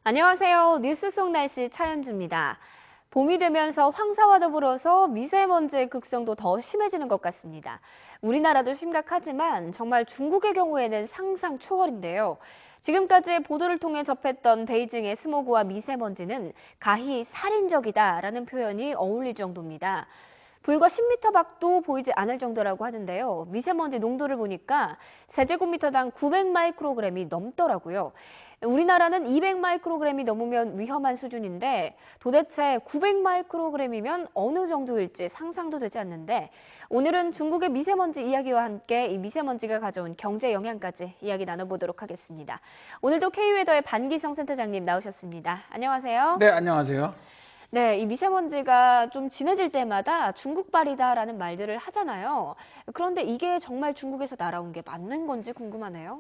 안녕하세요. 뉴스 속 날씨 차현주입니다. 봄이 되면서 황사와 더불어서 미세먼지의 극성도 더 심해지는 것 같습니다. 우리나라도 심각하지만 정말 중국의 경우에는 상상 초월인데요. 지금까지 보도를 통해 접했던 베이징의 스모그와 미세먼지는 가히 살인적이다라는 표현이 어울릴 정도입니다. 불과 10m 밖도 보이지 않을 정도라고 하는데요. 미세먼지 농도를 보니까 세제곱미터당 900마이크로그램이 넘더라고요. 우리나라는 200마이크로그램이 넘으면 위험한 수준인데 도대체 900마이크로그램이면 어느 정도일지 상상도 되지 않는데 오늘은 중국의 미세먼지 이야기와 함께 이 미세먼지가 가져온 경제 영향까지 이야기 나눠보도록 하겠습니다. 오늘도 KU웨더의 반기성 센터장님 나오셨습니다. 안녕하세요. 네, 안녕하세요. 네, 이 미세먼지가 좀 진해질 때마다 중국발이다라는 말들을 하잖아요. 그런데 이게 정말 중국에서 날아온 게 맞는 건지 궁금하네요.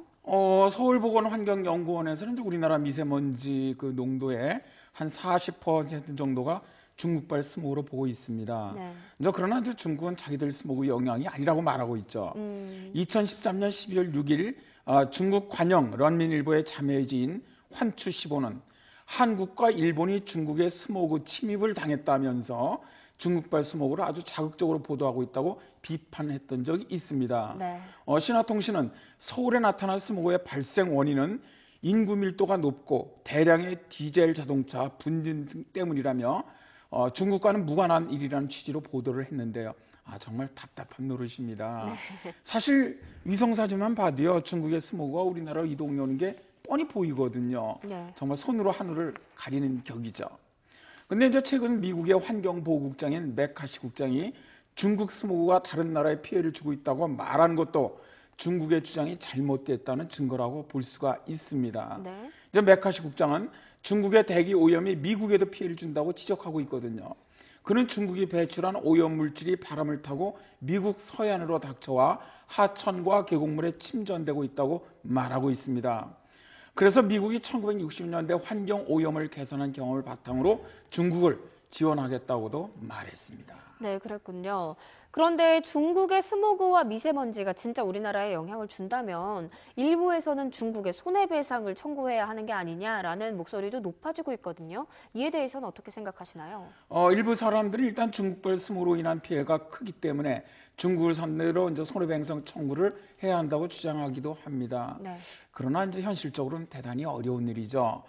서울보건환경연구원에서는 이제 우리나라 미세먼지 그 농도의 한 40% 정도가 중국발 스모그로 보고 있습니다. 네. 그러나 이제 중국은 자기들 스모그 영향이 아니라고 말하고 있죠. 2013년 12월 6일 중국 관영 런민일보의 자매지인 환추15는 한국과 일본이 중국의 스모그 침입을 당했다면서 중국발 스모그를 아주 자극적으로 보도하고 있다고 비판했던 적이 있습니다. 네. 신화통신은 서울에 나타난 스모그의 발생 원인은 인구 밀도가 높고 대량의 디젤 자동차 분진 등 때문이라며 중국과는 무관한 일이라는 취지로 보도를 했는데요. 정말 답답한 노릇입니다. 네. 사실 위성사진만 봐도요, 중국의 스모그가 우리나라로 이동해 오는 게 뻔히 보이거든요. 네. 정말 손으로 하늘을 가리는 격이죠. 근데 이제 최근 미국의 환경보호국장인 맥카시 국장이 중국 스모그가 다른 나라에 피해를 주고 있다고 말한 것도 중국의 주장이 잘못됐다는 증거라고 볼 수가 있습니다. 네. 이제 맥카시 국장은 중국의 대기 오염이 미국에도 피해를 준다고 지적하고 있거든요. 그는 중국이 배출한 오염 물질이 바람을 타고 미국 서해안으로 닥쳐와 하천과 계곡물에 침전되고 있다고 말하고 있습니다. 그래서 미국이 1960년대 환경 오염을 개선한 경험을 바탕으로 중국을 지원하겠다고도 말했습니다. 네, 그랬군요. 그런데 중국의 스모그와 미세먼지가 진짜 우리나라에 영향을 준다면 일부에서는 중국의 손해배상을 청구해야 하는 게 아니냐라는 목소리도 높아지고 있거든요. 이에 대해서는 어떻게 생각하시나요? 일부 사람들이 일단 중국발 스모그로 인한 피해가 크기 때문에 중국을 상대로 이제 손해배상 청구를 해야 한다고 주장하기도 합니다. 네. 그러나 이제 현실적으로는 대단히 어려운 일이죠.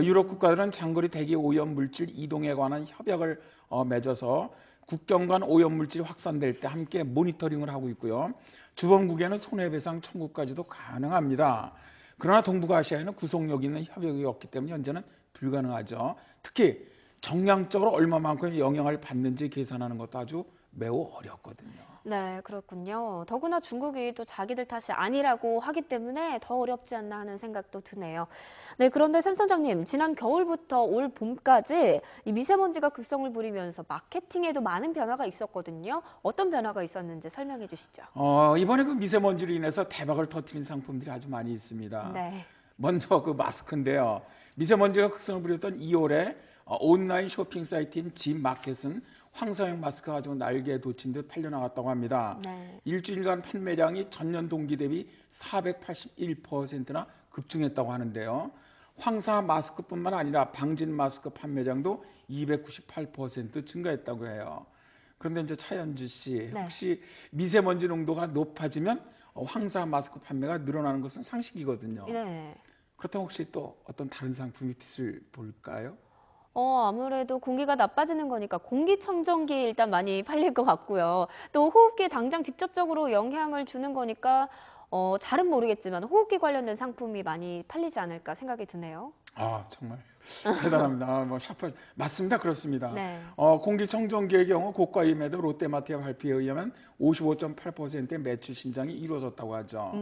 유럽 국가들은 장거리 대기 오염 물질 이동에 관한 협약을 맺어서 국경 간 오염 물질이 확산될 때 함께 모니터링을 하고 있고요. 주범국에는 손해배상 청구까지도 가능합니다. 그러나 동북아시아에는 구속력 있는 협약이 없기 때문에 현재는 불가능하죠. 특히 정량적으로 얼마만큼의 영향을 받는지 계산하는 것도 아주 매우 어렵거든요. 네, 그렇군요. 더구나 중국이 또 자기들 탓이 아니라고 하기 때문에 더 어렵지 않나 하는 생각도 드네요. 네, 그런데 센 선장님, 지난 겨울부터 올 봄까지 이 미세먼지가 극성을 부리면서 마케팅에도 많은 변화가 있었거든요. 어떤 변화가 있었는지 설명해 주시죠. 이번에 그 미세먼지로 인해서 대박을 터뜨린 상품들이 아주 많이 있습니다. 네. 먼저 그 마스크인데요. 미세먼지가 극성을 부렸던 2월에 온라인 쇼핑 사이트인 G마켓은 황사형 마스크 가지고 날개에 돋친 듯 팔려나갔다고 합니다. 네. 일주일간 판매량이 전년 동기 대비 481%나 급증했다고 하는데요. 황사 마스크뿐만 아니라 방진 마스크 판매량도 298% 증가했다고 해요. 그런데 이제 차현주 씨, 네. 혹시 미세먼지 농도가 높아지면 황사 마스크 판매가 늘어나는 것은 상식이거든요. 네. 그렇다면 혹시 또 어떤 다른 상품이 빛을 볼까요? 아무래도 공기가 나빠지는 거니까 공기청정기 일단 많이 팔릴 것 같고요. 또 호흡기에 당장 직접적으로 영향을 주는 거니까 잘은 모르겠지만 호흡기 관련된 상품이 많이 팔리지 않을까 생각이 드네요. 정말 대단합니다. 샤프 맞습니다. 그렇습니다. 네. 공기청정기의 경우 고가임에도 롯데마트의 발표에 의하면 55.8%의 매출 신장이 이루어졌다고 하죠.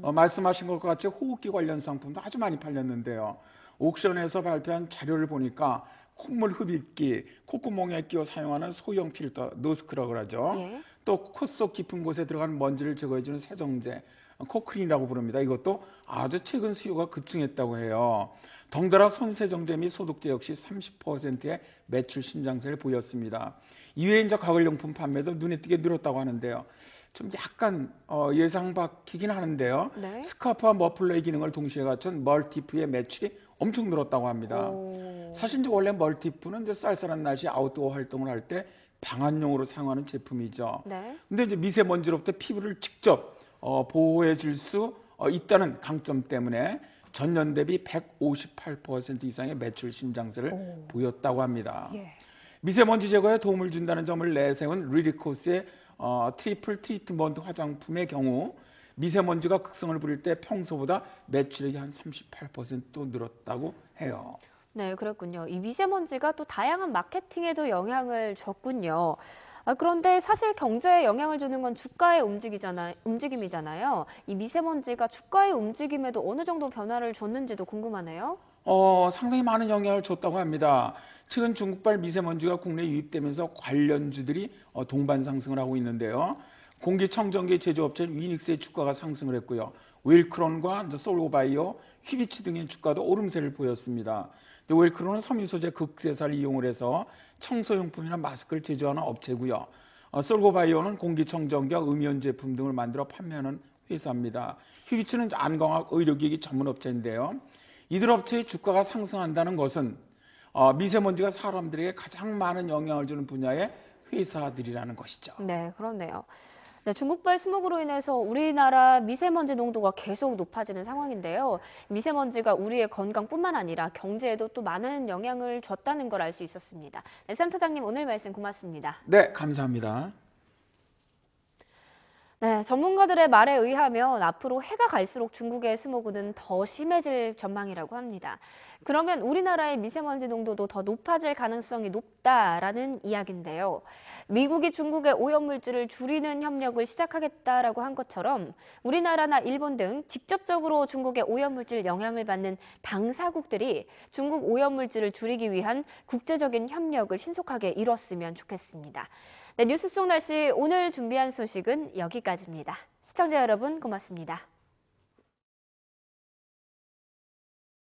말씀하신 것과 같이 호흡기 관련 상품도 아주 많이 팔렸는데요. 옥션에서 발표한 자료를 보니까 콧물 흡입기, 콧구멍에 끼워 사용하는 소형 필터, 노스크라고 하죠. 예. 또 코 속 깊은 곳에 들어간 먼지를 제거해주는 세정제, 코크린이라고 부릅니다. 이것도 아주 최근 수요가 급증했다고 해요. 덩달아 손세정제 및 소독제 역시 30%의 매출 신장세를 보였습니다. 이외에 이제 가글용품 판매도 눈에 띄게 늘었다고 하는데요. 좀 약간 예상 밖이긴 하는데요. 네. 스카프와 머플러의 기능을 동시에 갖춘 멀티프의 매출이 엄청 늘었다고 합니다. 사실 이제 원래 멀티프는 이제 쌀쌀한 날씨 아웃도어 활동을 할 때 방한용으로 사용하는 제품이죠. 네. 근데 이제 미세먼지로부터 피부를 직접 보호해 줄 수 있다는 강점 때문에 전년 대비 158% 이상의 매출 신장세를 보였다고 합니다. 예. 미세먼지 제거에 도움을 준다는 점을 내세운 리리코스의 트리플 트리트먼트 화장품의 경우 미세먼지가 극성을 부릴 때 평소보다 매출액이 한 38% 늘었다고 해요. 네, 그랬군요. 이 미세먼지가 또 다양한 마케팅에도 영향을 줬군요. 그런데 사실 경제에 영향을 주는 건 주가의 움직임이잖아요. 이 미세먼지가 주가의 움직임에도 어느 정도 변화를 줬는지도 궁금하네요. 상당히 많은 영향을 줬다고 합니다. 최근 중국발 미세먼지가 국내에 유입되면서 관련주들이 동반 상승을 하고 있는데요. 공기청정기 제조업체인 위닉스의 주가가 상승을 했고요. 웰크론과 솔고바이오, 휘비치 등의 주가도 오름세를 보였습니다. 웰크론은 섬유 소재 극세사를 이용을 해서 청소용품이나 마스크를 제조하는 업체고요. 솔고바이오는 공기청정기와 음이온 제품 등을 만들어 판매하는 회사입니다. 휘비치는 안광학 의료기기 전문 업체인데요. 이들 업체의 주가가 상승한다는 것은 미세먼지가 사람들에게 가장 많은 영향을 주는 분야의 회사들이라는 것이죠. 네, 그렇네요. 네, 중국발 스모그로 인해서 우리나라 미세먼지 농도가 계속 높아지는 상황인데요. 미세먼지가 우리의 건강뿐만 아니라 경제에도 또 많은 영향을 줬다는 걸 알 수 있었습니다. 네, 센터장님 오늘 말씀 고맙습니다. 네, 감사합니다. 네, 전문가들의 말에 의하면 앞으로 해가 갈수록 중국의 스모그는 더 심해질 전망이라고 합니다. 그러면 우리나라의 미세먼지 농도도 더 높아질 가능성이 높다라는 이야기인데요. 미국이 중국의 오염물질을 줄이는 협력을 시작하겠다라고 한 것처럼 우리나라나 일본 등 직접적으로 중국의 오염물질 영향을 받는 당사국들이 중국 오염물질을 줄이기 위한 국제적인 협력을 신속하게 이뤘으면 좋겠습니다. 네, 뉴스 속 날씨 오늘 준비한 소식은 여기까지입니다. 시청자 여러분 고맙습니다.